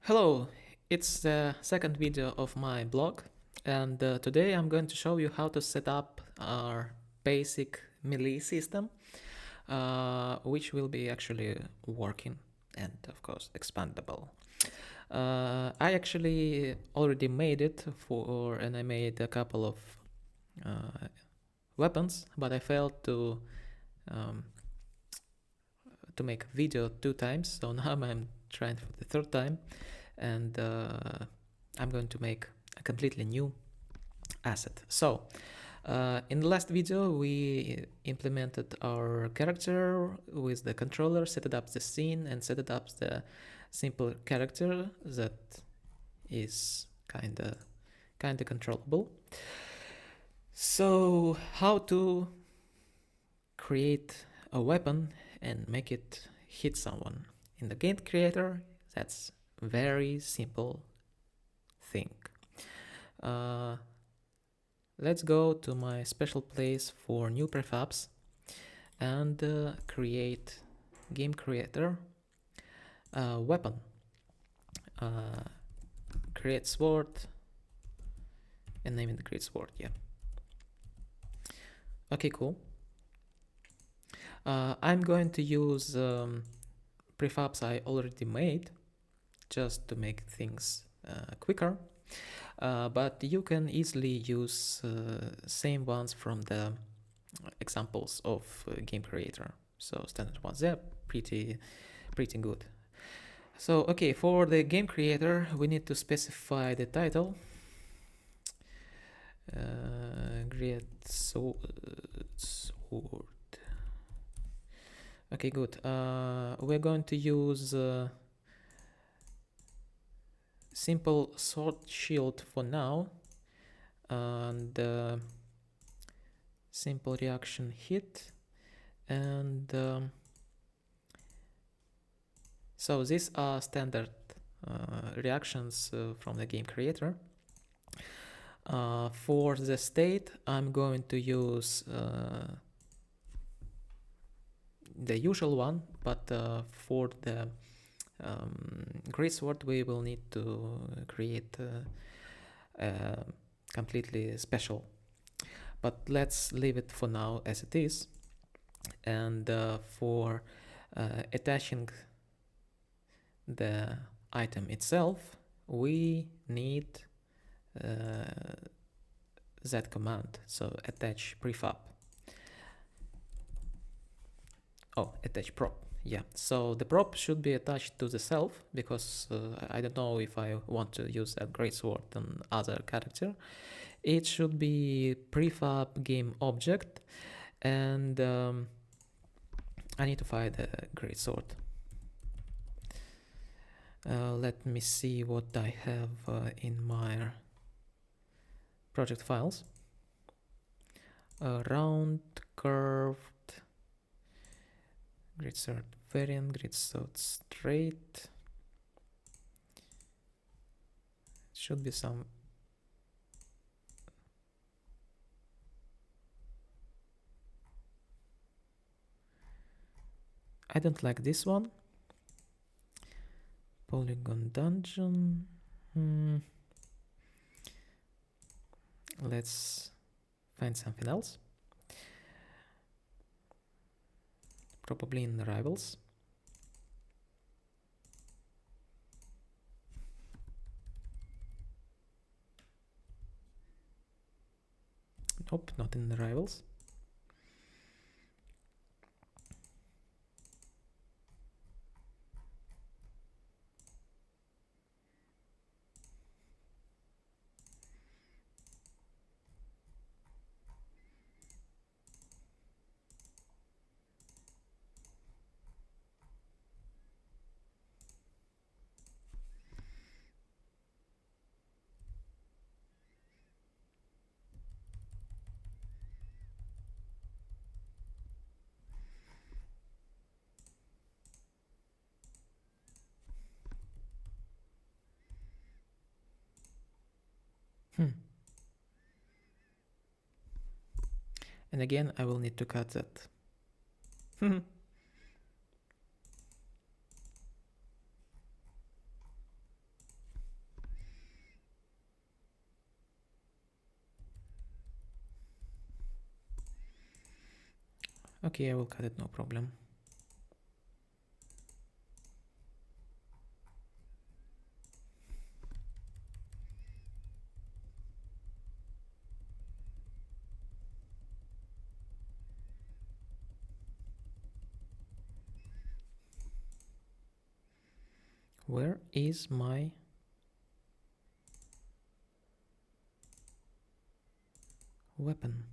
Hello, it's the second video of my blog, and today I'm going to show you how to set up our basic melee system, which will be actually working and of course expandable. I actually already made it and I made a couple of weapons, but I failed um, to make a video 2 times, so now I'm trying for the third time, and I'm going to make a completely new asset. So in the last video we implemented our character with the controller, set it up the scene, and set it up the simple character that is kinda controllable. So how to create a weapon and make it hit someone in the game creator? That's very simple thing. Let's go to my special place for new prefabs and create game creator weapon. Create sword and name it the great sword. Yeah. Okay, cool. I'm going to use prefabs I already made just to make things quicker, but you can easily use same ones from the examples of game creator. So standard ones, they're pretty good. So okay, for the game creator we need to specify the title. Great sword. Okay, good. We're going to use simple sword shield for now, and simple reaction hit, and so these are standard reactions from the game creator. For the state, I'm going to use the usual one, but for the greatsword we will need to create completely special. But let's leave it for now as it is. And for attaching the item itself, we need that command. So attach prefab. Oh, attach prop. Yeah, so the prop should be attached to the self, because I don't know if I want to use that greatsword on other character. It should be prefab game object, and I need to find the greatsword. Let me see what I have in my project files. Round, curved, greatsword variant, greatsword straight. Should be some. I don't like this one. Polygon dungeon. Let's find something else. Probably in the rivals. Nope, not in the rivals. And again, I will need to cut that. Okay, I will cut it, no problem. Where is my weapon?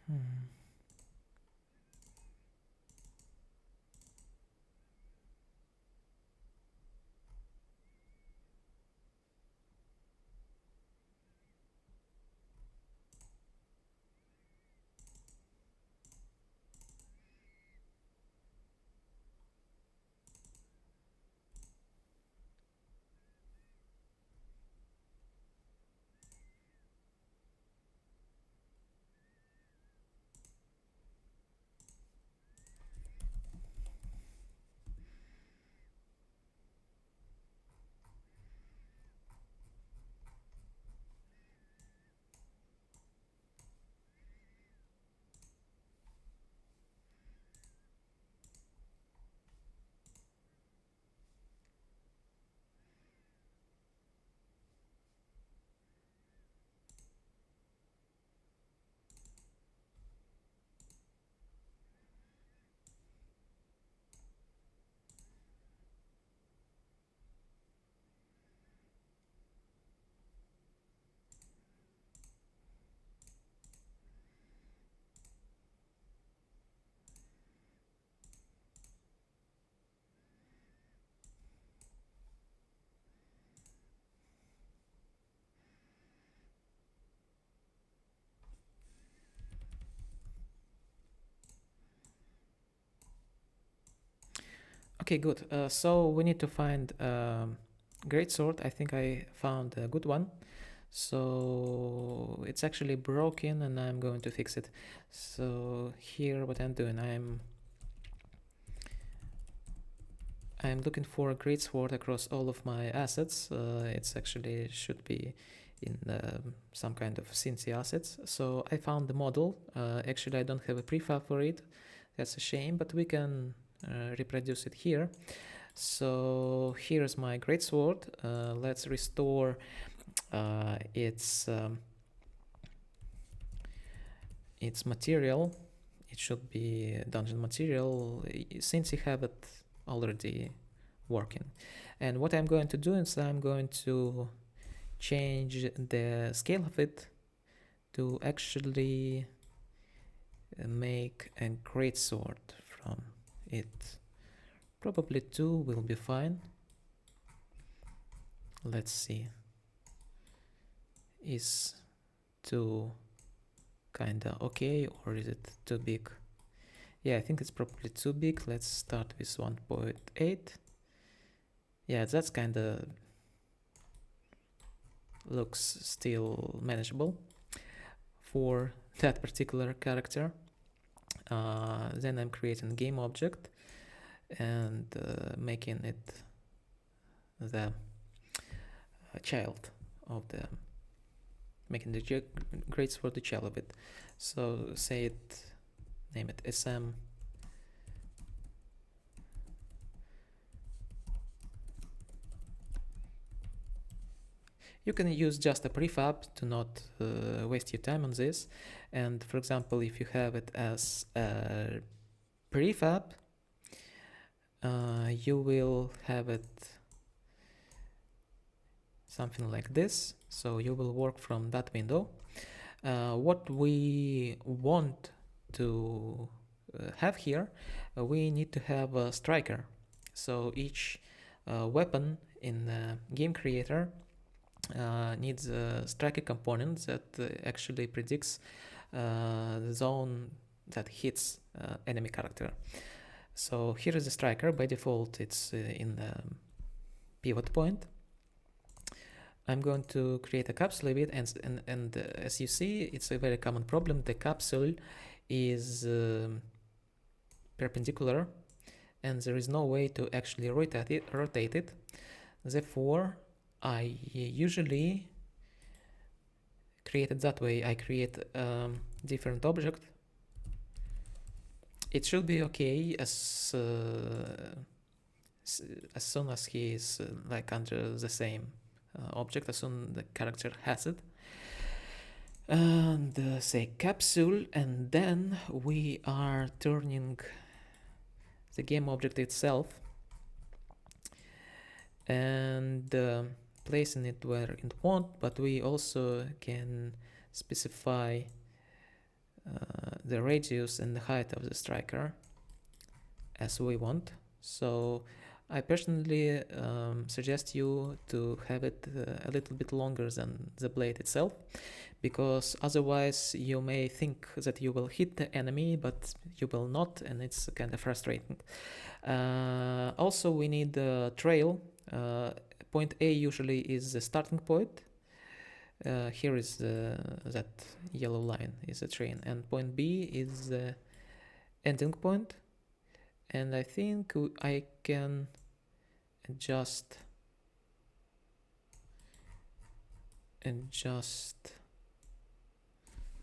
Hmm. Okay, good. So we need to find great sword. I think I found a good one. So it's actually broken and I'm going to fix it. So here what I'm doing, I'm looking for a great sword across all of my assets. It's actually should be in some kind of Cincy assets. So I found the model. Actually I don't have a prefab for it. That's a shame, but we can reproduce it here. So here's my greatsword. Let's restore its material. It should be dungeon material since you have it already working. And what I'm going to do is I'm going to change the scale of it to actually make a greatsword from it. Probably 2 will be fine. Let's see. Is 2 kinda okay, or is it too big? Yeah, I think it's probably too big. Let's start with 1.8. Yeah, that's kinda looks still manageable for that particular character. Then I'm creating game object and making it the child of the making the greatsword the child of it. So say it, name it SM. You can use just a prefab to not waste your time on this. And for example, if you have it as a prefab, you will have it something like this. So you will work from that window. What we want to have here, we need to have a striker. So each weapon in the game creator needs a striker component that actually predicts the zone that hits enemy character. So here is the striker. By default, it's in the pivot point. I'm going to create a capsule of it, and as you see, it's a very common problem. The capsule is perpendicular, and there is no way to actually rotate it. Therefore, I usually create it that way. I create different object. It should be okay as soon as he is like under the same object, as soon the character has it. And say capsule, and then we are turning the game object itself and placing it where it want, but we also can specify the radius and the height of the striker as we want. So I personally suggest you to have it a little bit longer than the blade itself, because otherwise you may think that you will hit the enemy, but you will not, and it's kind of frustrating. Also, we need a trail. Point A usually is the starting point. Here is that yellow line is a train, and point B is the ending point. And I think I can adjust.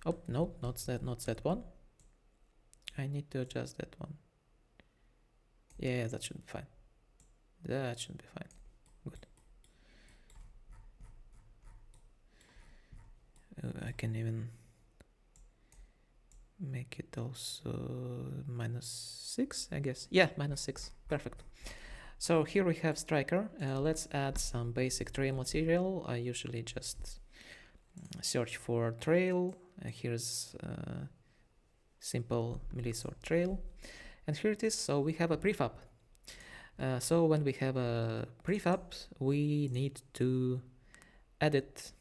Oh no, not that one. I need to adjust that one. Yeah, that should be fine. That should be fine. Good. I can even make it also -6, I guess. Yeah, -6. Perfect. So here we have striker. Let's add some basic trail material. I usually just search for trail. Here's simple melee sword trail. And here it is. So we have a prefab. So when we have a prefab, we need to add it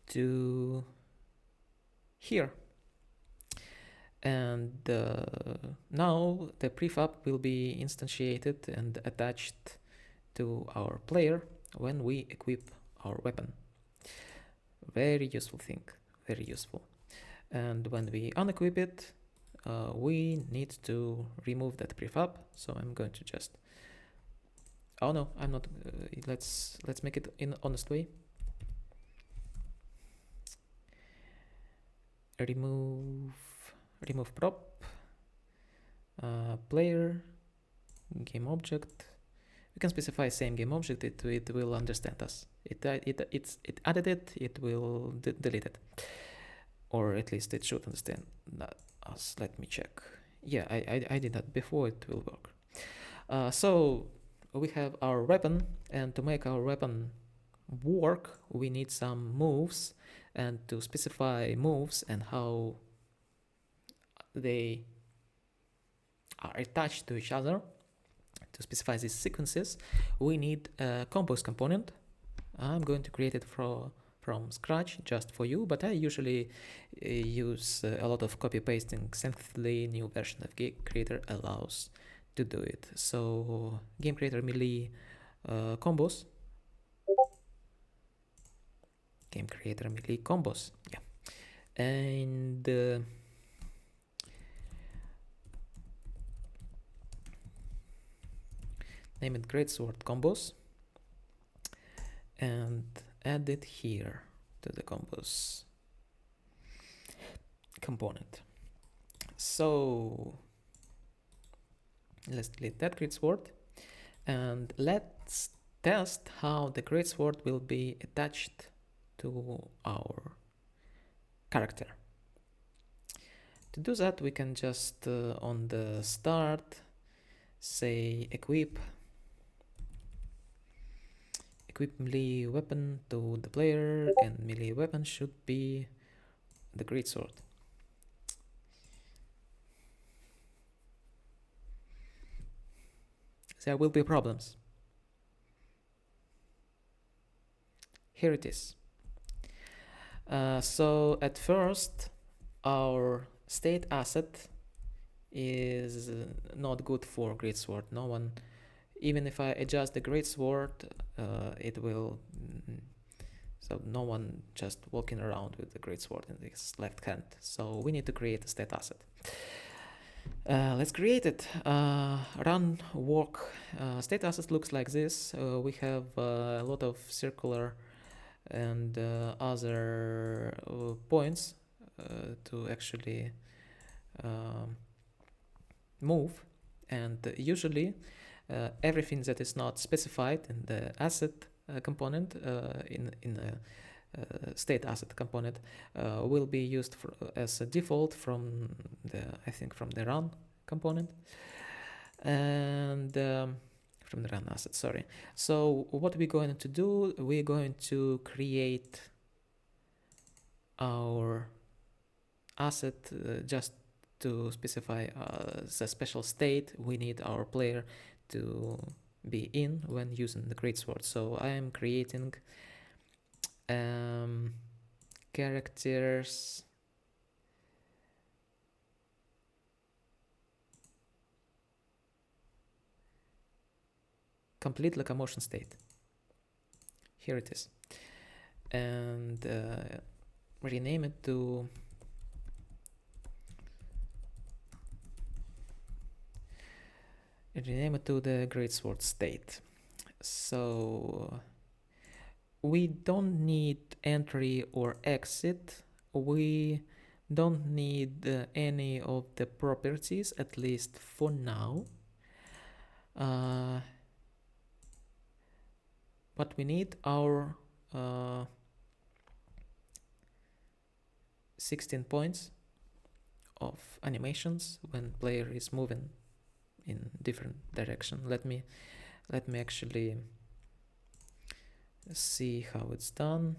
to here. And now the prefab will be instantiated and attached to our player when we equip our weapon. Very useful thing, very useful. And when we unequip it, we need to remove that prefab. So I'm going to just, oh no, I'm not, let's make it in honest way. Remove prop, player, game object. We can specify same game object. It will understand us. It added it. It will delete it, or at least it should understand us. Let me check. Yeah, I did that before. It will work. So we have our weapon, and to make our weapon work, we need some moves, and to specify moves and how they are attached to each other, to specify these sequences, we need a compose component. I'm going to create it from scratch just for you, but I usually use a lot of copy pasting since the new version of Game Creator allows to do it. So Game Creator melee combos. Game Creator melee combos, yeah. And name it Greatsword combos and add it here to the combos component. So let's delete that Greatsword and let's test how the Greatsword will be attached to our character. To do that, we can just on the start say equip melee weapon to the player, and melee weapon should be the Greatsword. There will be problems. Here it is. So at first our state asset is not good for Greatsword. No one, even if I adjust the Greatsword, it will So no one just walking around with the greatsword in his left hand. So we need to create a state asset. Let's create it. Run work state asset looks like this. We have a lot of circular and other points to actually move, and usually everything that is not specified in the asset component in a state asset component will be used as a default from the run component and from the run asset, sorry. So what we're going to do, we're going to create our asset just to specify the special state we need our player to be in when using the greatsword. So I am creating characters complete locomotion state. Here it is. And rename it to the greatsword state. So we don't need entry or exit. We don't need any of the properties, at least for now. But we need our 16 points of animations when player is moving in different direction. Let me actually see how it's done.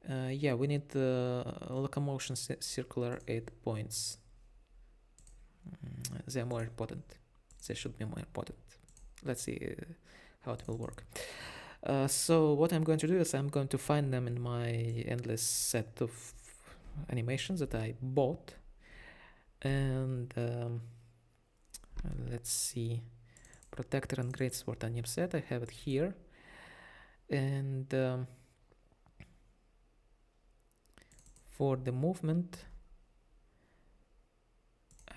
Yeah, we need the locomotion circular 8 points. They're more important. They should be more important. Let's see how it will work. So what I'm going to do is I'm going to find them in my endless set of animations that I bought, and let's see, protector and greatsword anim set. I have it here, and for the movement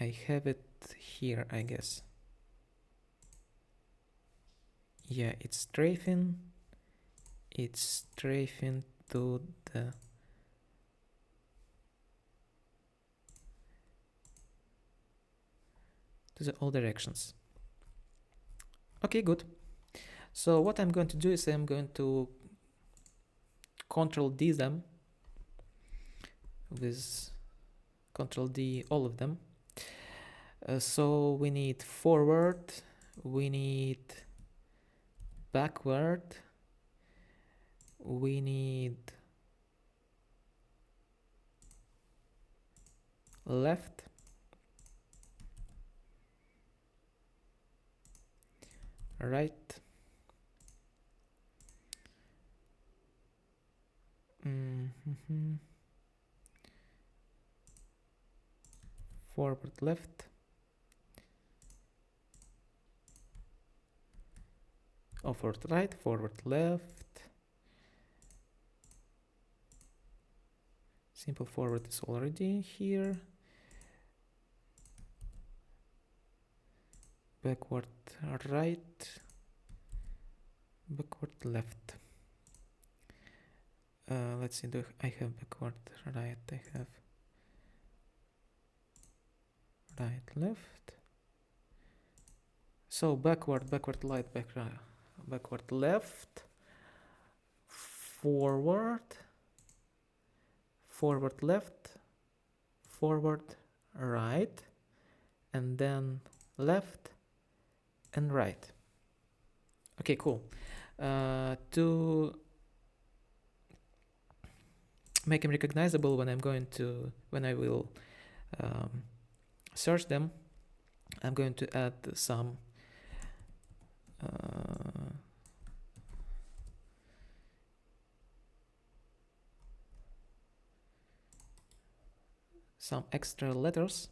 I have it here, I guess. Yeah, it's strafing to all directions. Okay, good. So what I'm going to do is I'm going to Control D them with Control D all of them. So we need forward, we need backward, we need left, right, forward left, forward right, forward left. Simple forward is already here. Backward right, backward left. Let's see, I have backward right, I have right left. So backward right, backward left, forward left, forward right, and then left and right. Okay, cool. To make them recognizable when I will search them, I'm going to add some extra letters.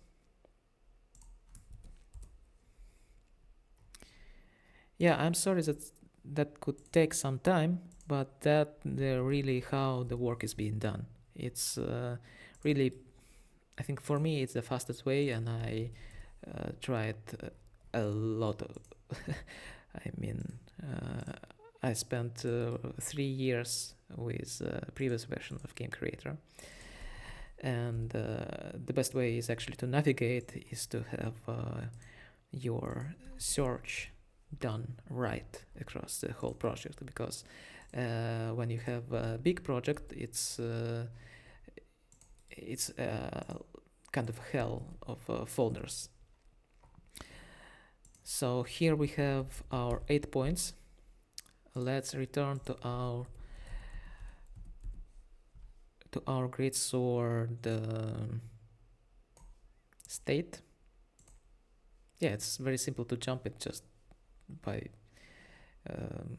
Yeah, I'm sorry that that could take some time, but that really how the work is being done. It's really, I think for me it's the fastest way, and I tried a lot of I mean, I spent 3 years with previous version of Game Creator, and the best way is actually to navigate is to have your search done right across the whole project, because when you have a big project, it's kind of hell of folders. So here we have our 8 points. Let's return to our greatsword state. Yeah, it's very simple to jump it just by um,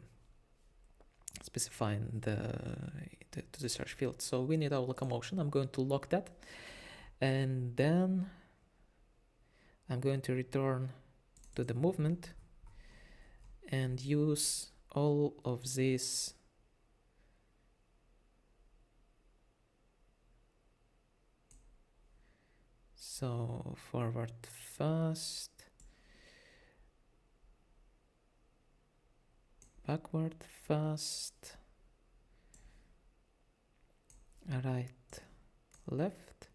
specifying to the search field. So we need our locomotion. I'm going to lock that, and then I'm going to return to the movement and use all of these so forward fast, backward fast, right, left,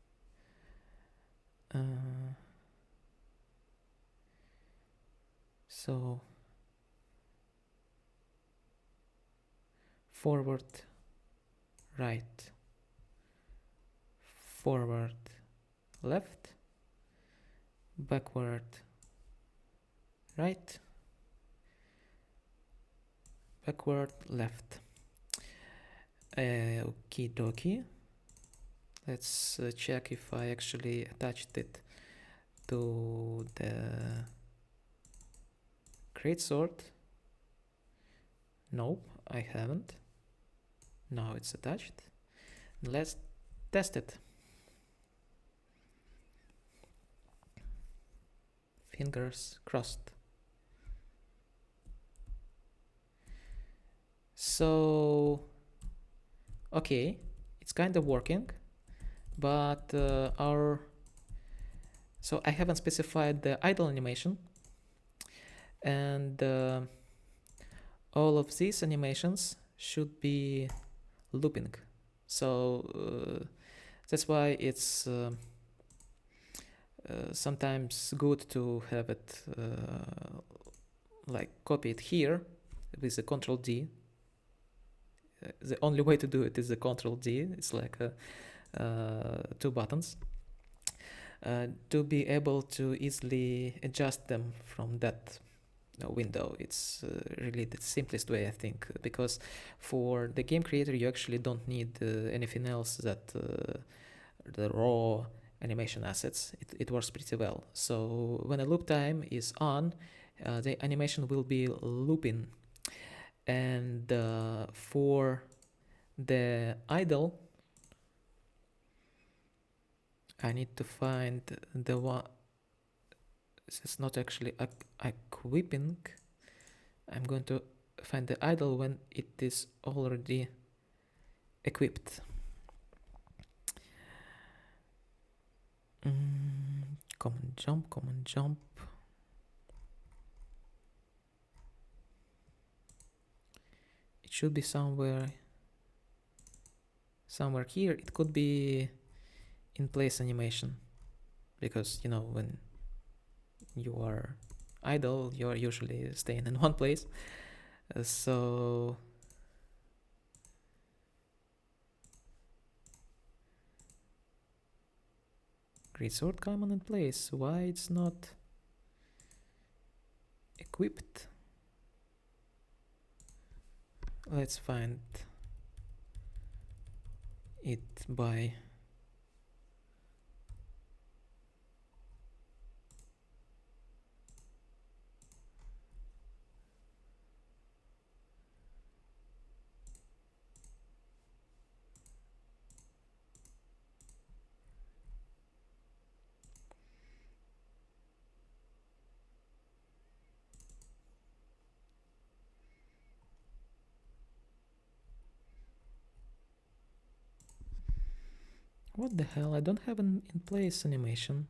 so forward, right, forward, left, backward, right, backward, left. Okie dokie. Let's check if I actually attached it to the greatsword. Nope, I haven't. Now it's attached. Let's test it. Fingers crossed. So, okay, it's kind of working, but so I haven't specified the idle animation, and all of these animations should be looping. So that's why it's sometimes good to have it like copy it here with the Control D. The only way to do it is the Control D. It's like 2 buttons to be able to easily adjust them from that window. It's really the simplest way, I think, because for the game creator you actually don't need anything else that the raw animation assets. It works pretty well. So when a loop time is on, the animation will be looping, and for the idle I need to find the one. It's not actually equipping. I'm going to find the idle when it is already equipped. Command jump, command jump. It should be somewhere here. It could be in place animation, because you know when you are idle you are usually staying in one place. So greatsword command in place. Why it's not equipped? Let's find it by What the hell? I don't have an in place animation.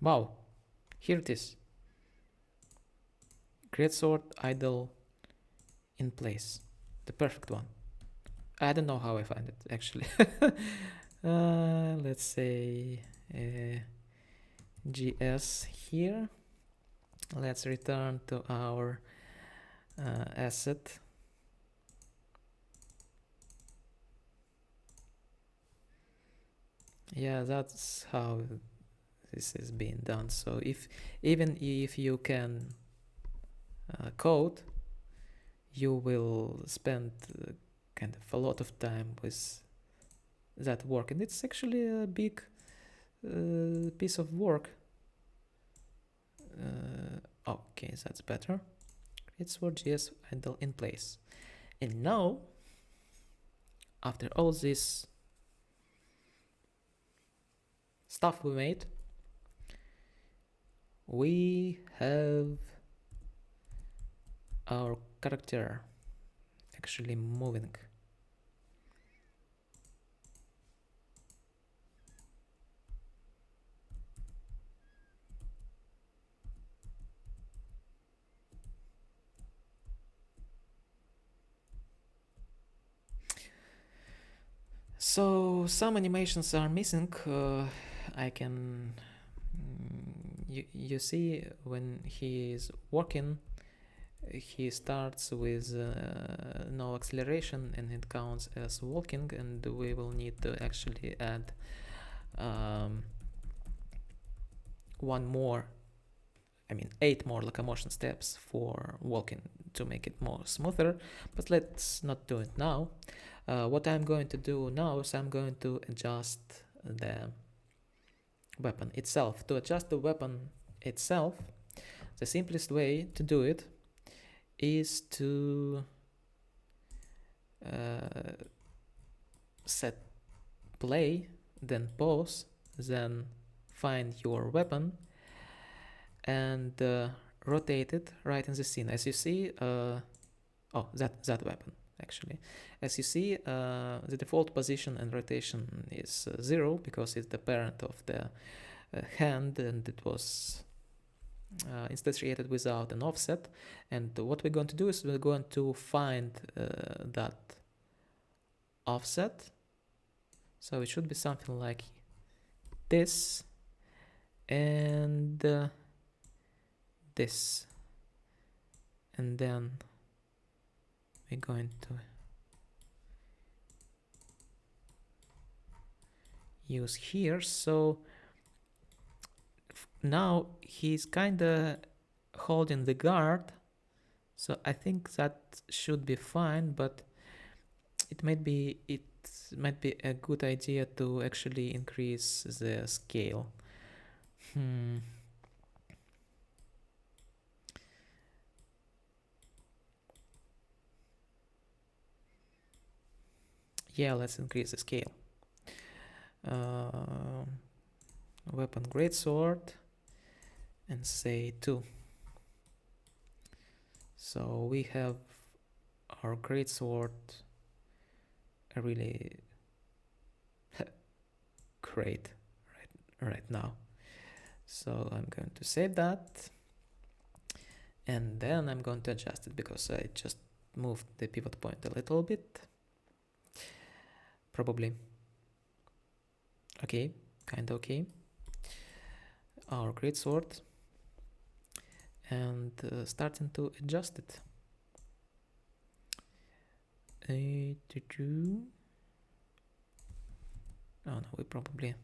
Wow, here it is. Greatsword idle in place. The perfect one. I don't know how I find it actually. Let's say GS here. Let's return to our asset. Yeah, that's how this is being done. So even if you can code, you will spend kind of a lot of time with that work, and it's actually a big piece of work. Okay, that's better. It's for GS idle in place. And now, after all this stuff we made, we have our character actually moving. So some animations are missing. I can you see when he is walking, he starts with no acceleration and it counts as walking, and we will need to actually add one more, I mean 8 more locomotion steps for walking to make it more smoother, but let's not do it now. What I'm going to do now is I'm going to adjust the weapon itself. To adjust the weapon itself, the simplest way to do it is to set play, then pause, then find your weapon and rotate it right in the scene. As you see, that weapon actually. As you see, the default position and rotation is 0 because it's the parent of the hand, and it was instantiated without an offset. And what we're going to do is we're going to find that offset. So it should be something like this and this, and then we're going to use here. So now he's kinda holding the guard, so I think that should be fine, but it might be a good idea to actually increase the scale. Yeah, let's increase the scale. Weapon greatsword and say 2. So we have our greatsword really great right now. So I'm going to save that, and then I'm going to adjust it because I just moved the pivot point a little bit. Probably okay, kinda okay. Our greatsword, and starting to adjust it. Oh no, we probably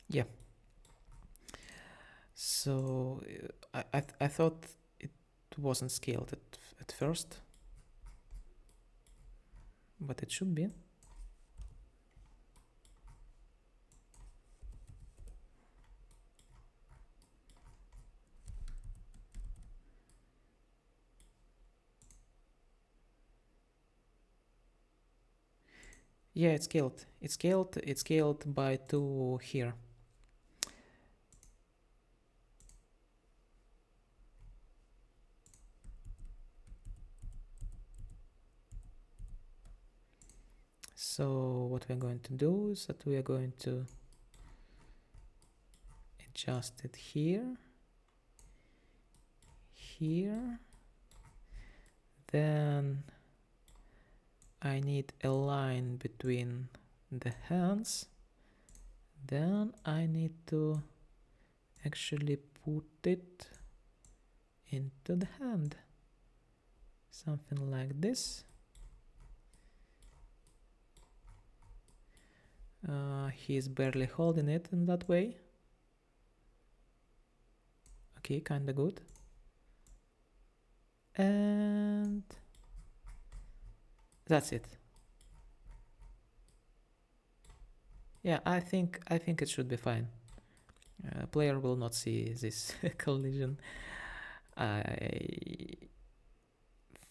Yeah. So I thought it wasn't scaled at first, but it should be. Yeah, it's scaled. It's scaled. It's scaled by 2 here. So what we're going to do is that we are going to adjust it here, here. Then I need a line between the hands. Then I need to actually put it into the hand. Something like this. He's barely holding it in that way. Okay, kinda good. And that's it. Yeah, I think it should be fine. Player will not see this collision, I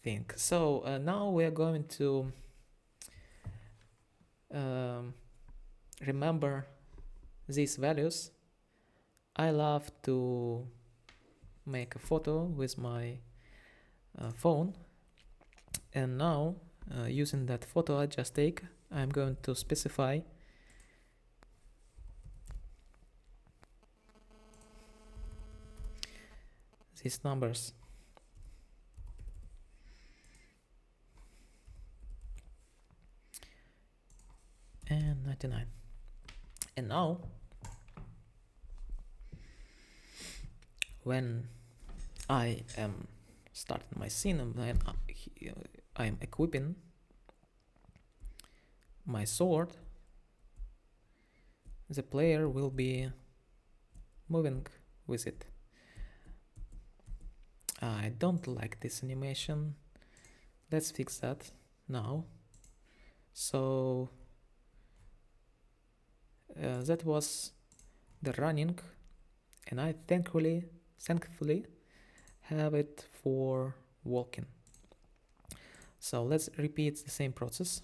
think. So now we are going to remember these values. I love to make a photo with my phone, and now using that photo I just take, I'm going to specify these numbers. And 99. And now when I am starting my scene and then I'm equipping my sword, the player will be moving with it. I don't like this animation. Let's fix that now. So that was the running, and I thankfully have it for walking. So let's repeat the same process.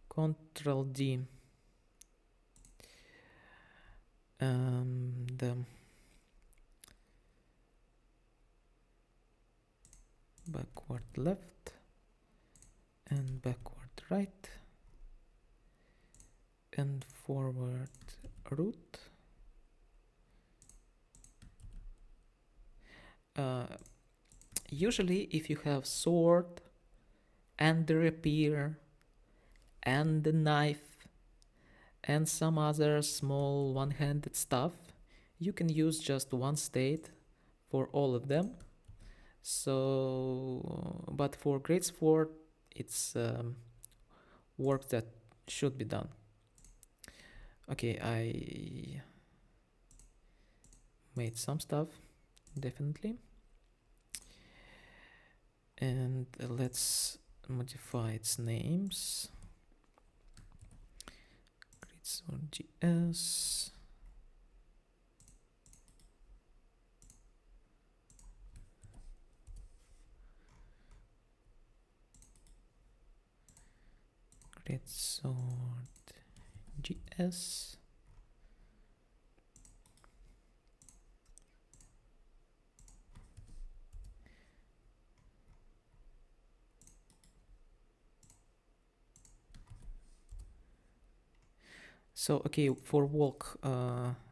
Control D. The backward left and backward right and forward root. Usually if you have sword and the rapier and the knife and some other small one-handed stuff, you can use just one state for all of them. So, but for greatsword, it's work that should be done. Okay, I made some stuff, definitely. And let's modify its names. Greatsword GS. Greatsword GS. So okay, for walk,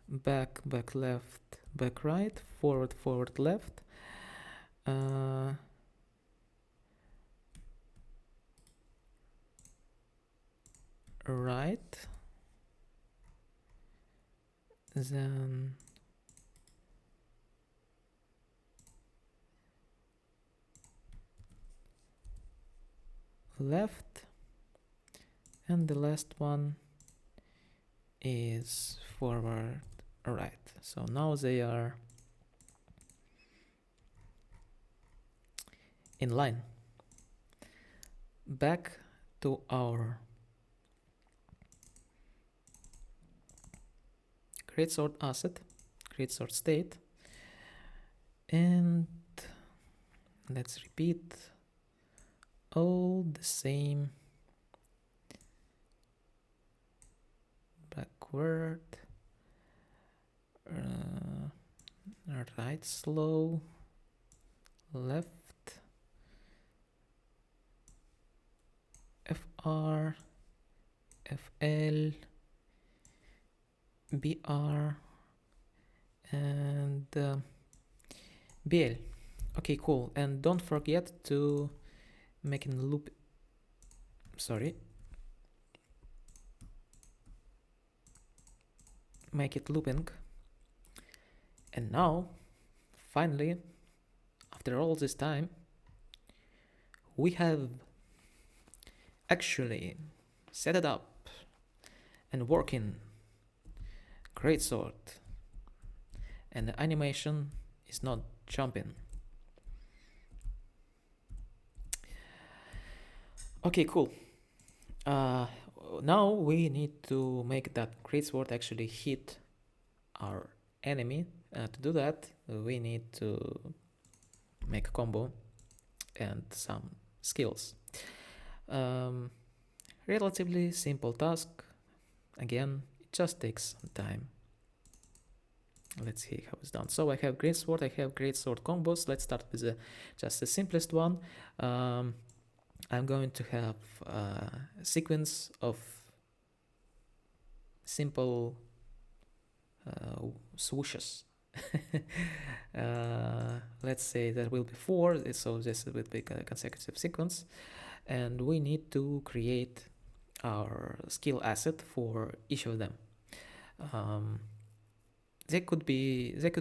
back left, back right, forward left. Right, then left, and the last one is forward right. So now they are in line. Back to our greatsword asset, greatsword state, and let's repeat all the same backward, right slow, left, FR, FL, BR, and BL. Okay, cool. And don't forget to make a loop. Sorry. Make it looping. And now, finally, after all this time, we have actually set it up and working greatsword, and the animation is not jumping. Okay, cool. Now we need to make that greatsword actually hit our enemy. To do that, we need to make a combo and some skills. Relatively simple task. Again, it just takes some time. Let's see how it's done. So I have greatsword, I have greatsword combos. Let's start with just the simplest one. I'm going to have a sequence of simple swooshes. Let's say there will be 4, so this will be a consecutive sequence, and we need to create our skill asset for each of them. They could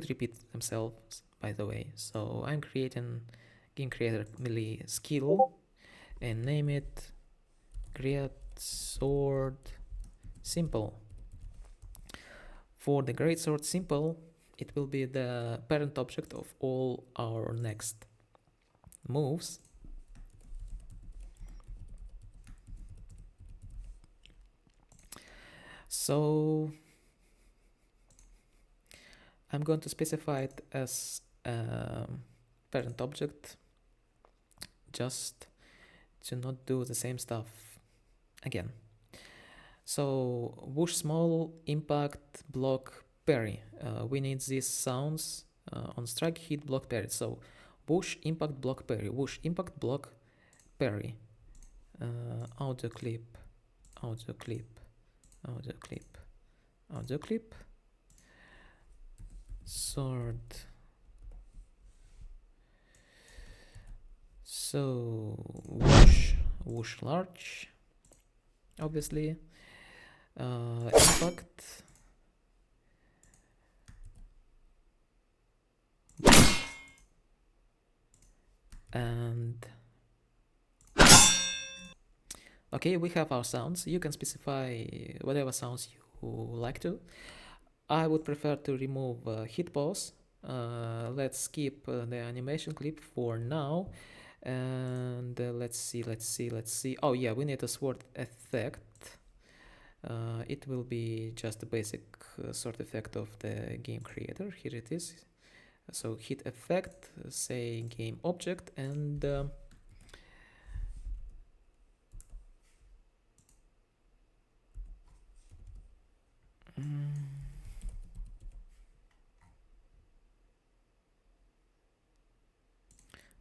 repeat themselves, by the way. So I'm creating game creator melee skill and name it greatsword simple. For the greatsword simple, it will be the parent object of all our next moves. So I'm going to specify it as a parent object just to not do the same stuff again. So whoosh small, impact, block, parry. We need these sounds on strike, hit, block, parry. So whoosh, impact, block, parry. Whoosh, impact, block, parry. Audio clip, audio clip, audio clip, audio clip. Sword. So whoosh, whoosh large, obviously. Impact. And okay, we have our sounds. You can specify whatever sounds you like to. I would prefer to remove hit pause. Let's skip the animation clip for now. And let's see. Oh yeah, we need a sword effect. It will be just a basic sword effect of the game creator. Here it is. So hit effect, say game object, and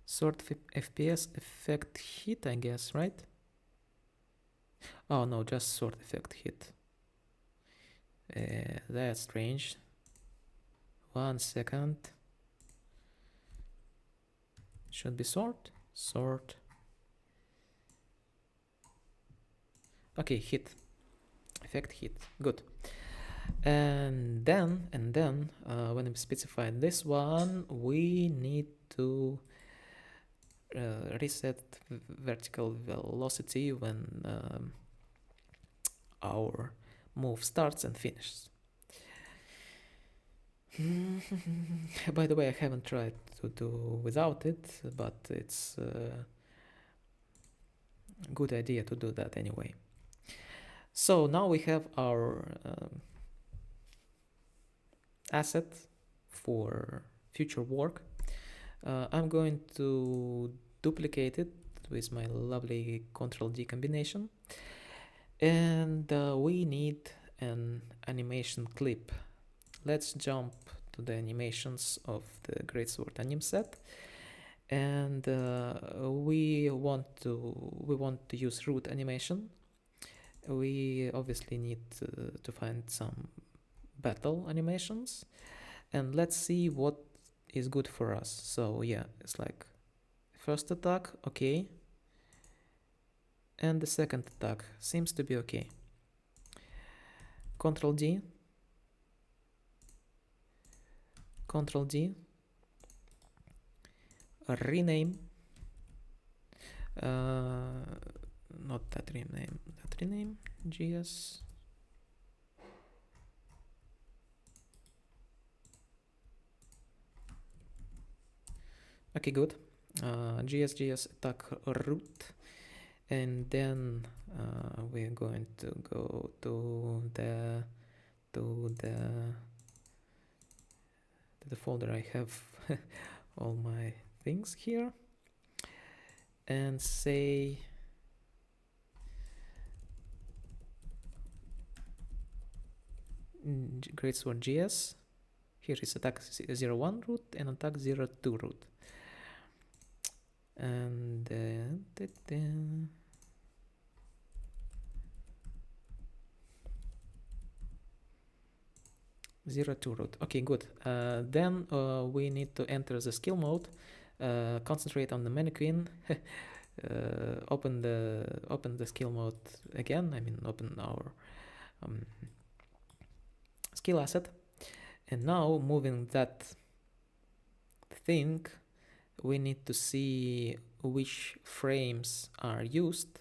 sword FPS effect hit, I guess, right? Oh no, just sword effect hit. That's strange. 1 second. Should be sword. Okay, hit. Effect hit. Good. And then when we specify this one, we need to reset vertical velocity when our move starts and finishes. By the way, I haven't tried to do without it, but it's a good idea to do that anyway. So now we have our asset for future work. I'm going to duplicate it with my lovely Ctrl-D combination, and we need an animation clip. Let's jump to the animations of the Greatsword anim set, and we want to use root animation. We obviously need to find some battle animations, and let's see what is good for us. So yeah, it's like first attack, okay, and the second attack seems to be okay. Ctrl-D, Ctrl-D, rename, not that rename, GS. Okay, good. GS attack root, and then we're going to go to the folder I have all my things here, and say Greatsword GS. Here is attack 01 root and attack 02 root. And then 02 root. Okay, good. Then we need to enter the skill mode. Concentrate on the mannequin. Open the skill mode again. I mean, open our skill asset. And now, moving that thing, we need to see which frames are used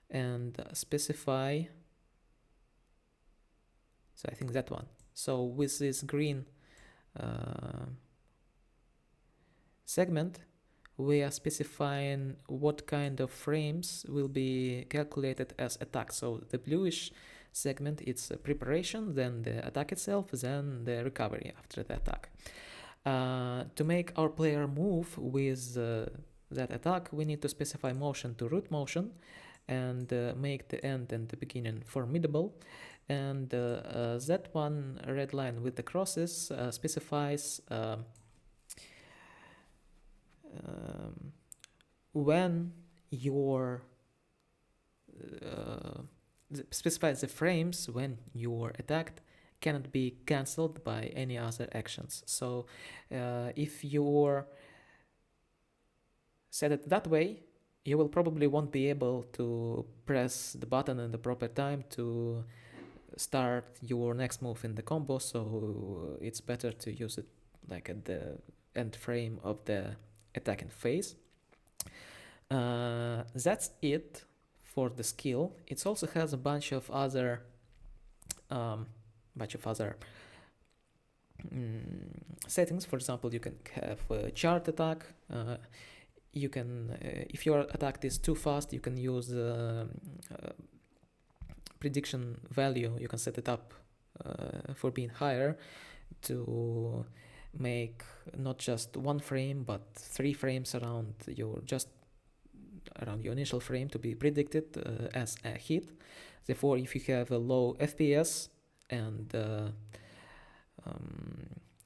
and specify. So I think that one. So with this green segment, we are specifying what kind of frames will be calculated as attack. So the bluish segment, it's preparation, then the attack itself, then the recovery after the attack. To make our player move with that attack, we need to specify motion to root motion and make the end and the beginning formidable. And that one red line with the crosses specifies when your specifies the frames when you're attacked cannot be cancelled by any other actions. So if you're set it that way, you will probably won't be able to press the button in the proper time to start your next move in the combo, so it's better to use it like at the end frame of the attacking phase. That's it for the skill. It also has a bunch of other settings. For example, you can have a chart attack. You can, if your attack is too fast, you can use prediction value. You can set it up for being higher to make not just one frame but 3 frames around your initial frame to be predicted as a hit. Therefore, if you have a low FPS and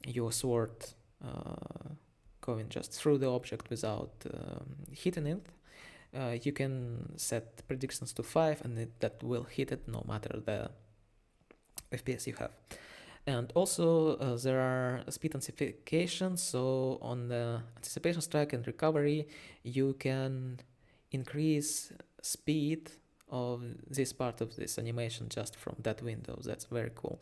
your sword going just through the object without hitting it, you can set predictions to 5 and that will hit it no matter the FPS you have. And also there are speed anticipation, so on the anticipation strike and recovery you can increase speed of this part of this animation just from that window. That's very cool.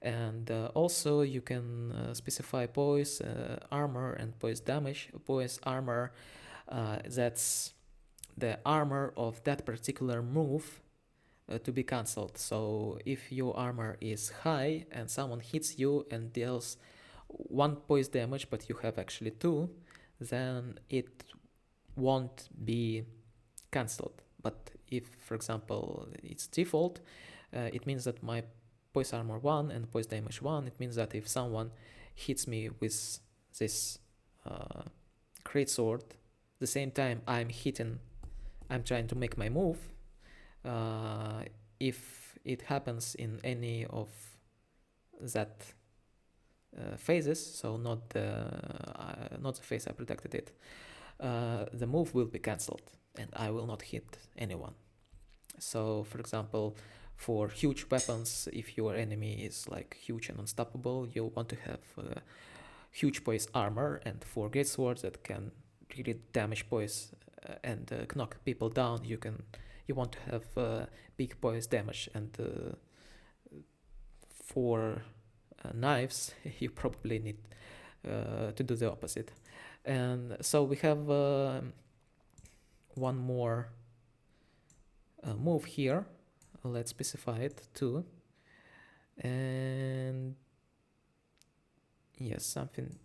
And also you can specify poise, armor and poise damage. Poise armor, that's the armor of that particular move to be cancelled. So if your armor is high and someone hits you and deals 1 point damage, but you have actually 2, then it won't be cancelled. But if, for example, it's default, it means that my poise armor 1 and poise damage 1, it means that if someone hits me with this great sword, the same time I'm trying to make my move, if it happens in any of that phases, so not the phase I protected it, the move will be cancelled and I will not hit anyone. So, for example, for huge weapons, if your enemy is like huge and unstoppable, you want to have huge poise armor, and for great swords that can really damage poise and knock people down, you want to have big poise damage, and for knives you probably need to do the opposite. And so we have one more move here. Let's specify it too. And yes, something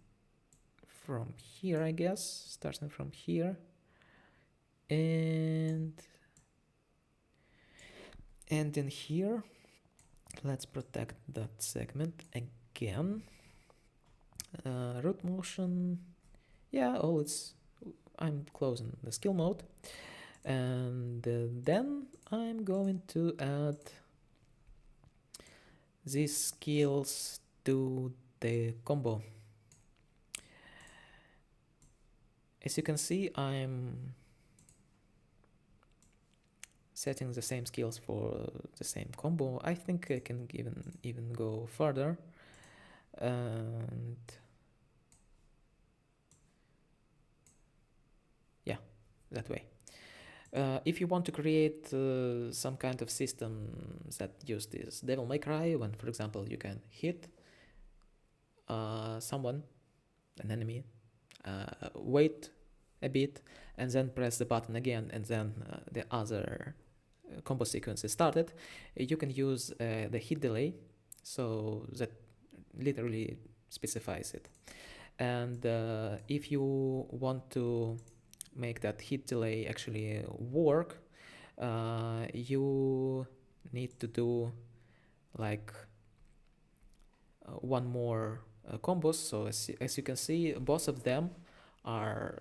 from here, I guess, starting from here. And in here, let's protect that segment again. Root motion, yeah, I'm closing the skill mode. And then I'm going to add these skills to the combo. As you can see, I'm setting the same skills for the same combo. I think I can even go further. And yeah, that way. If you want to create some kind of system that use this Devil May Cry, when, for example, you can hit someone, an enemy, wait a bit, and then press the button again, and then the other combo sequence is started, you can use the hit delay, so that literally specifies it. And if you want to make that hit delay actually work, you need to do like one more combos. So as you can see, both of them are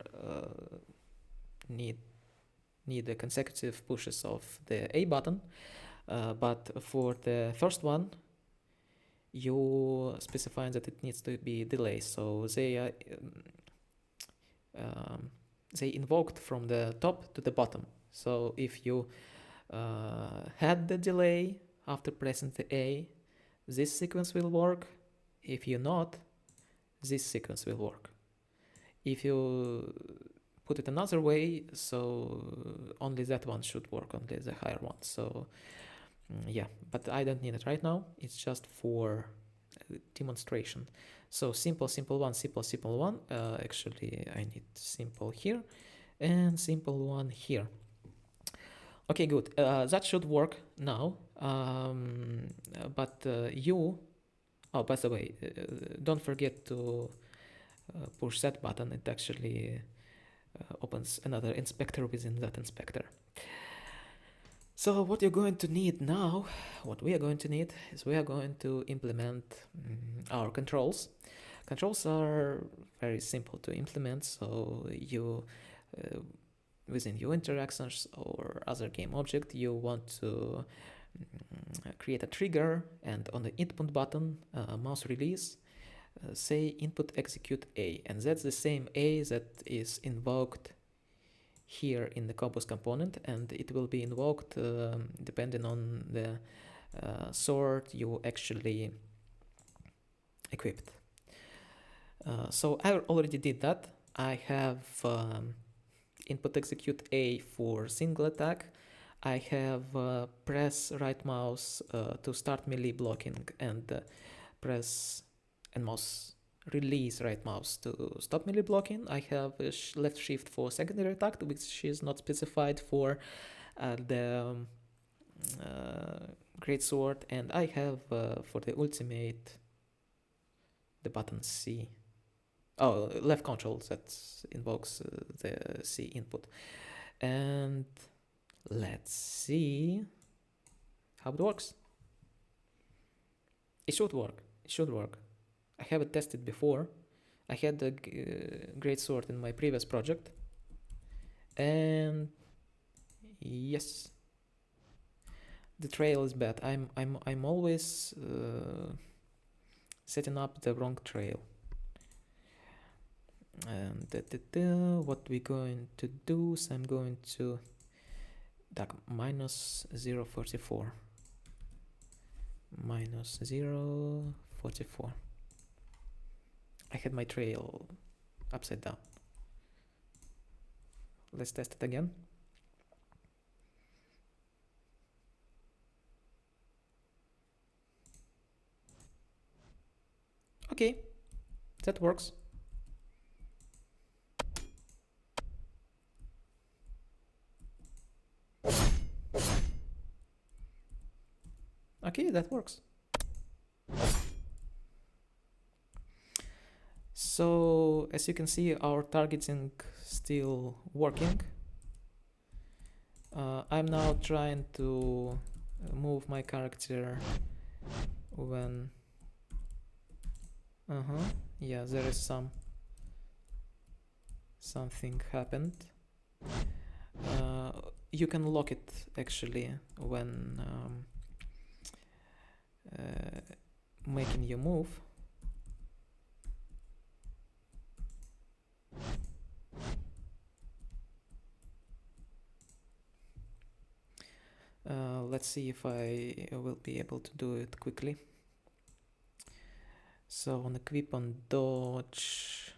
need the consecutive pushes of the A button, but for the first one you specify that it needs to be delay, so they invoked from the top to the bottom. So if you had the delay after pressing the A, this sequence will work. If you not, this sequence will work. If you put it another way, so only that one should work, only the higher one. So yeah, but I don't need it right now. It's just for demonstration. So simple one, simple one. Actually, I need simple here and simple one here. Okay, good. That should work now. But oh, by the way, don't forget to push that button. It actually opens another inspector within that inspector. So what you're going to need now, what we are going to need is we are going to implement our controls. Controls are very simple to implement, so you within your interactions or other game object, you want to create a trigger, and on the input button, mouse release, say input execute A, and that's the same A that is invoked here in the combos component, and it will be invoked depending on the sword you actually equipped. So I already did that. I have input execute A for single attack. I have press right mouse to start melee blocking, and press and mouse release right mouse to stop melee blocking. I have left shift for secondary attack, which is not specified for the great sword, and I have for the ultimate the button C. Oh, left control that invokes the C input. And let's see how it works. It should work. It should work. I haven't tested before. I had the great sword in my previous project, and yes, the trail is bad. I'm always setting up the wrong trail. And what we're going to do is I'm going to minus 0.44 minus 0.44. I had my trail upside down. Let's test it again. Okay, that works. Okay, that works. So as you can see, our targeting still working. I'm now trying to move my character when yeah, there is something happened. You can lock it actually when making your move. Let's see if I will be able to do it quickly. So on equip on dodge,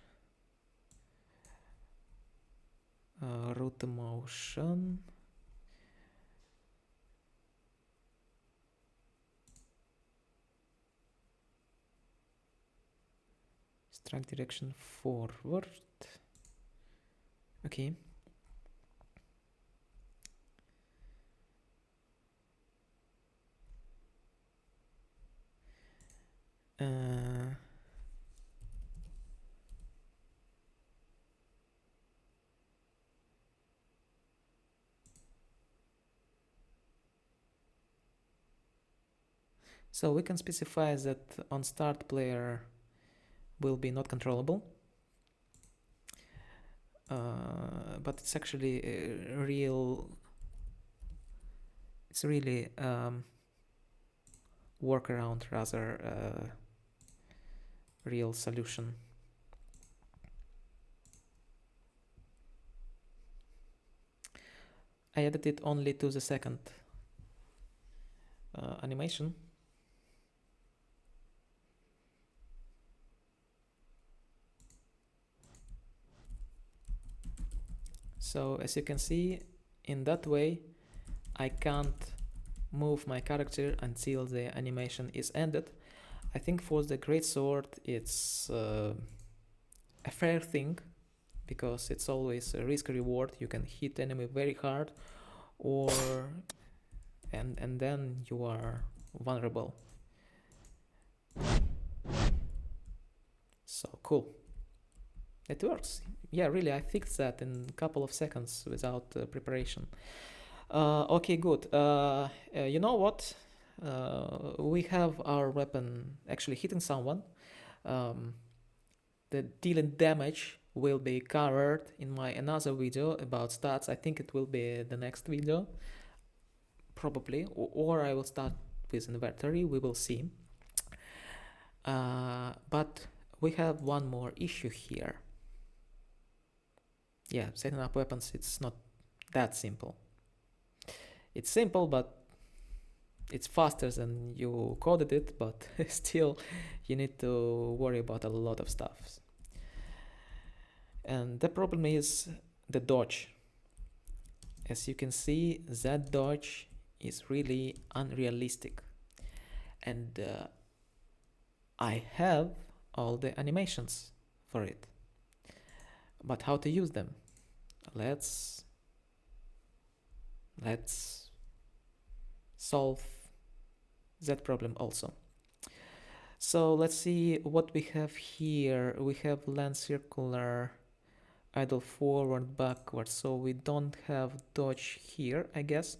route motion, strike direction forward. Okay. So we can specify that on start player will be not controllable, but it's actually a real. It's really workaround rather real solution. I added it only to the second animation. So as you can see, in that way, I can't move my character until the animation is ended. I think for the greatsword, it's a fair thing, because it's always a risk reward. You can hit enemy very hard, or and then you are vulnerable. So cool. It works. Yeah, really, I fixed that in a couple of seconds without preparation. Okay, good. You know what? We have our weapon actually hitting someone. The dealing damage will be covered in my another video about stats. I think it will be the next video, probably, or I will start with inventory. We will see. But we have one more issue here. Yeah, setting up weapons, it's not that simple. It's simple, but it's faster than you coded it, but still you need to worry about a lot of stuff. And the problem is the dodge. As you can see, that dodge is really unrealistic. And I have all the animations for it. But how to use them? Let's solve that problem also. So let's see what we have here. We have land circular, idle forward, backward. So we don't have dodge here, I guess.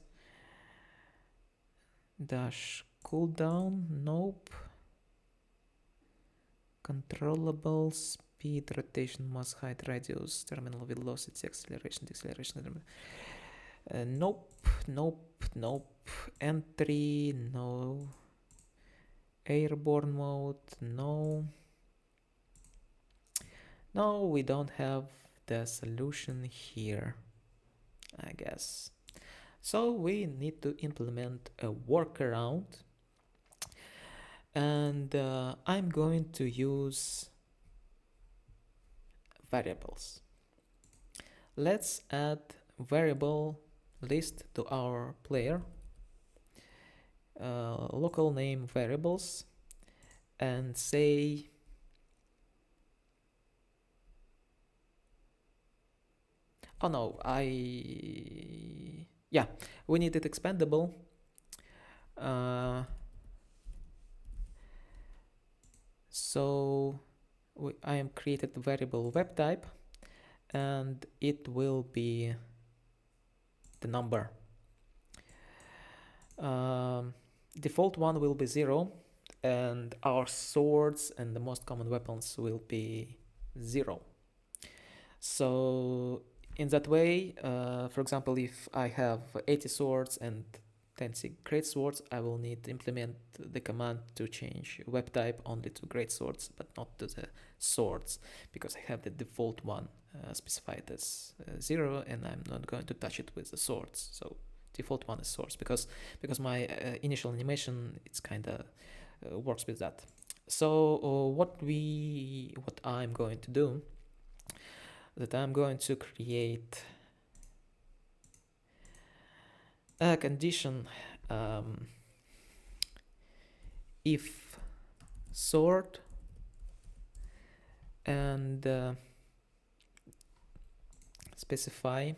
Dash cooldown, nope. Controllable speed, rotation, mass, height, radius, terminal velocity, acceleration, deceleration. Nope, nope, nope. Entry, no. Airborne mode, no. No, we don't have the solution here, I guess. So we need to implement a workaround, and I'm going to use variables. Let's add variable list to our player, local name variables, and say oh no, we need it expandable. So I am created variable web type, and it will be the number. Default one will be 0, and our swords and the most common weapons will be 0. So in that way, for example, if I have 80 swords and 10 great swords, I will need to implement the command to change web type only to great swords, but not to the swords, because I have the default one specified as 0, and I'm not going to touch it with the swords. So default one is swords, because my initial animation, it's kind of works with that. So what I'm going to do, that I'm going to create a condition if sword and specify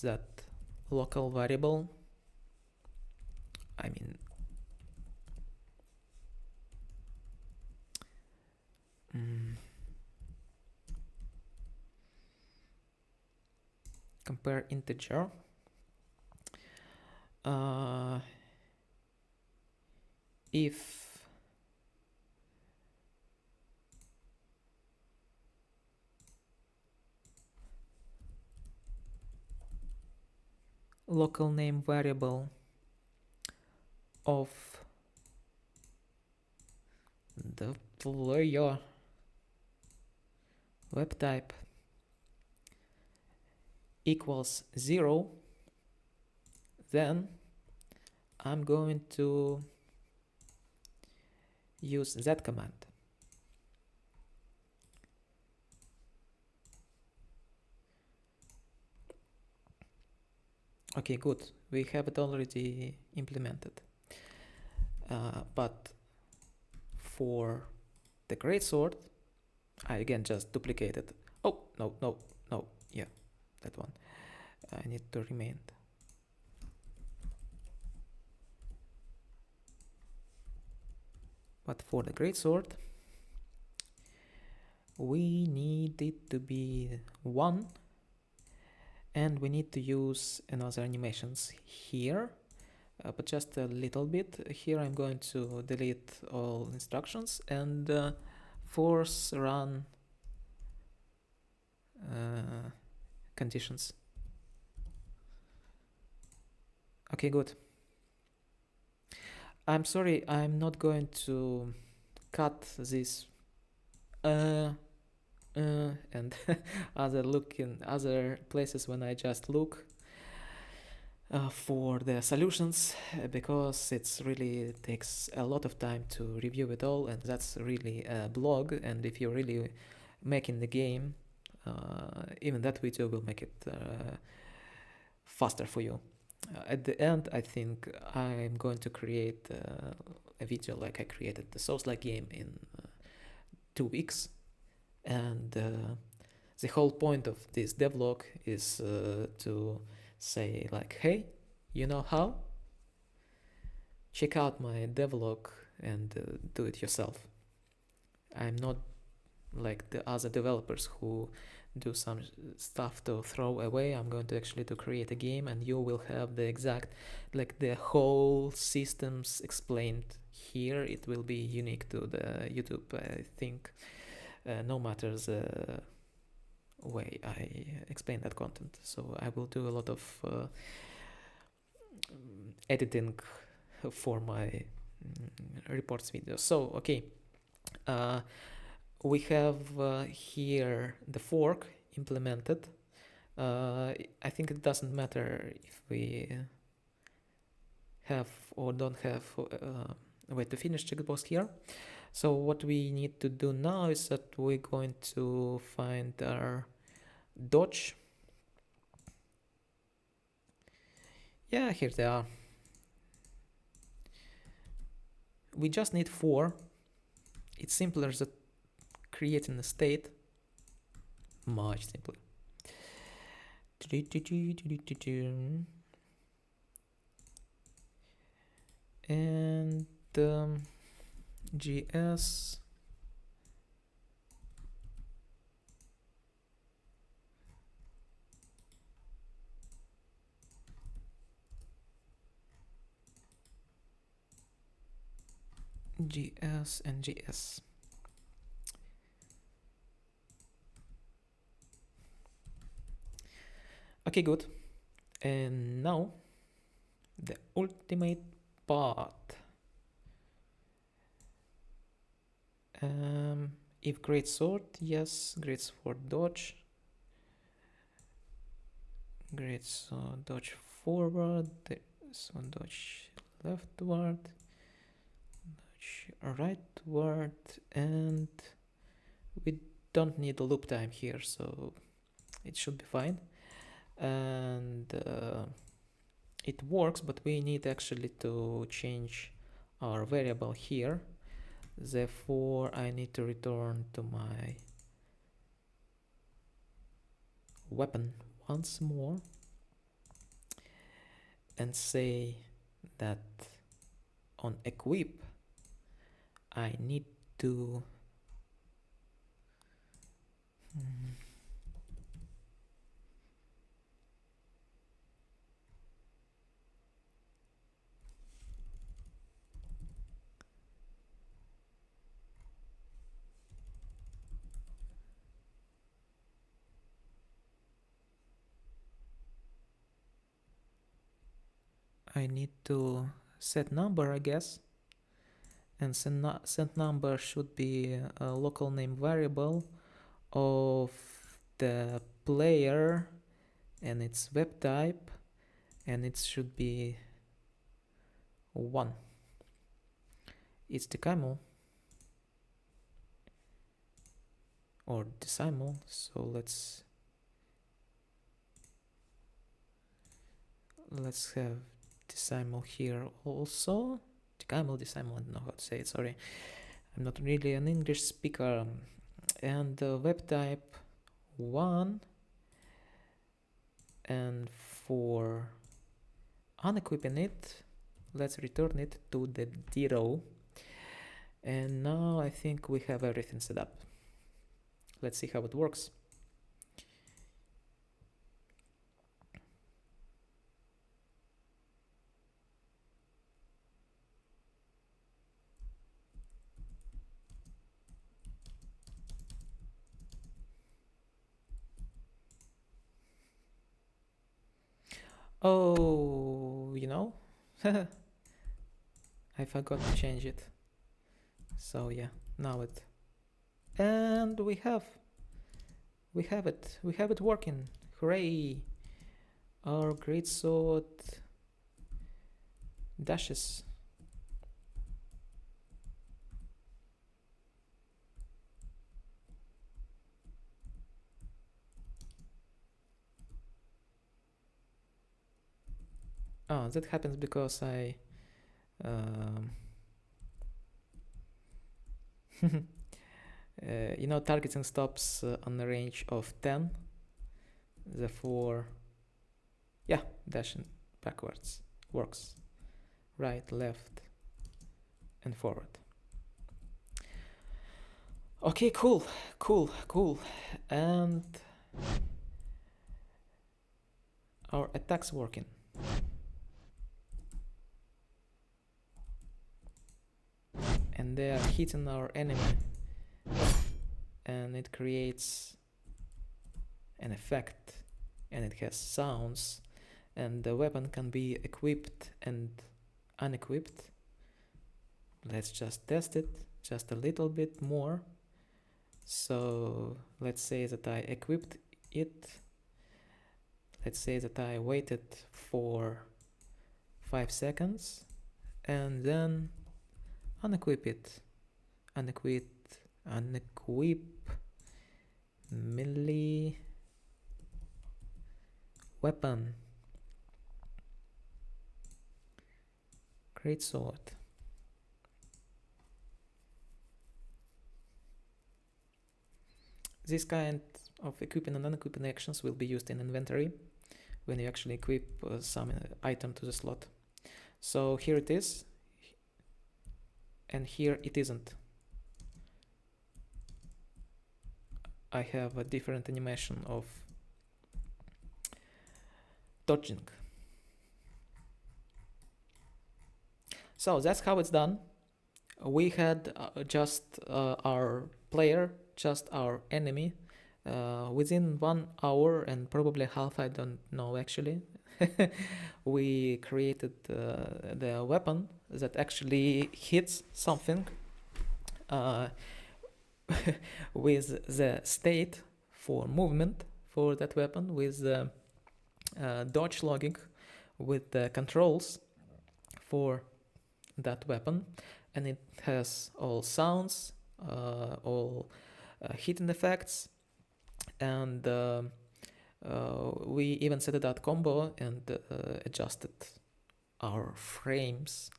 that local variable, I mean compare integer, if local name variable of the player web type equals 0, then I'm going to use that command. Okay, good. We have it already implemented. But for the greatsword, I again just duplicated. Oh, no. Yeah, that one. I need to remain. But for the greatsword, we need it to be 1, and we need to use another animations here, but just a little bit. Here I'm going to delete all instructions and force run conditions. Okay, good. I'm sorry, I'm not going to cut this and other places when I just look for the solutions, because it's really takes a lot of time to review it all, and that's really a blog. And if you're really making the game, even that video will make it faster for you. At the end, I think I'm going to create a video like I created the Soulslike game in 2 weeks, and the whole point of this devlog is to say like, hey, you know how? check out my devlog and do it yourself. I'm not like the other developers who do some stuff to throw away. I'm going to actually to create a game, and you will have the exact, like the whole systems explained here. It will be unique to the YouTube, I think, no matter the way I explain that content. So I will do a lot of editing for my reports videos. So okay, we have here the fork implemented. I think it doesn't matter if we have or don't have a way to finish checkbox here. So what we need to do now is that we're going to find our dodge. Yeah, here they are. We just need 4. It's simpler than creating a state. Much simpler. And GS GS and GS. Okay, good. And now the ultimate part. If great sword, yes, great sword dodge. Great sword dodge forward, so dodge leftward, dodge rightward, and we don't need a loop time here, so it should be fine. And it works, but we need actually to change our variable here. Therefore, I need to return to my weapon once more and say that on equip I need to set number, I guess, and set number should be a local name variable of the player and its web type, and it should be 1. It's decimal or decimal, so let's have decimal here also. Decimal, I don't know how to say it, sorry. I'm not really an English speaker. And the web type 1. And for unequipping it, let's return it to the 0. And now I think we have everything set up. Let's see how it works. Oh, you know, I forgot to change it. So yeah, now it, and we have it working. Hooray! Our greatsword dashes. Oh, that happens because I you know, targeting stops on a range of 10. Therefore, yeah, dashing backwards works. Right, left, and forward. Okay, cool. And our attack's working. And they are hitting our enemy. And it creates an effect. And it has sounds. And the weapon can be equipped and unequipped. Let's just test it just a little bit more. So let's say that I equipped it. Let's say that I waited for 5 seconds and then unequip it. Unequip melee weapon. Great sword. This kind of equipping and unequipping actions will be used in inventory when you actually equip some item to the slot. So here it is, and here it isn't. I have a different animation of dodging. So that's how it's done. We had just our player, just our enemy. Within 1 hour and probably half, I don't know actually, we created the weapon that actually hits something with the state for movement for that weapon, with the dodge logging, with the controls for that weapon, and it has all sounds, all hitting effects, and we even set that combo and adjusted our frames.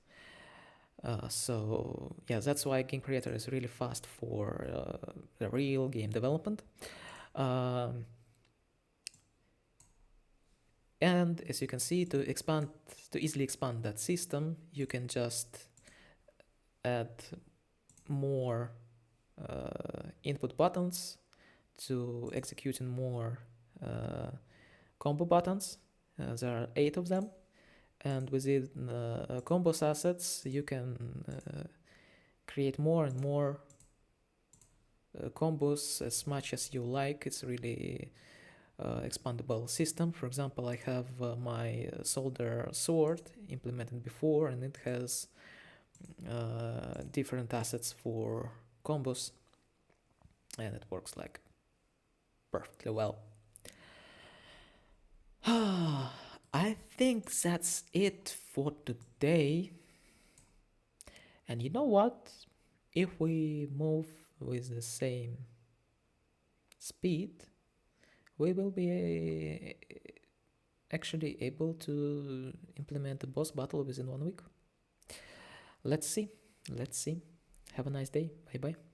So yeah, that's why Game Creator is really fast for the real game development. And as you can see, to easily expand that system, you can just add more input buttons to executing more combo buttons. There are 8 of them, and within combos assets you can create more and more combos as much as you like. It's really expandable system. For example, I have my solder sword implemented before, and it has different assets for combos, and it works like perfectly well. I think that's it for today. And you know what? If we move with the same speed, we will be actually able to implement the boss battle within 1 week. Let's see. Have a nice day. Bye bye.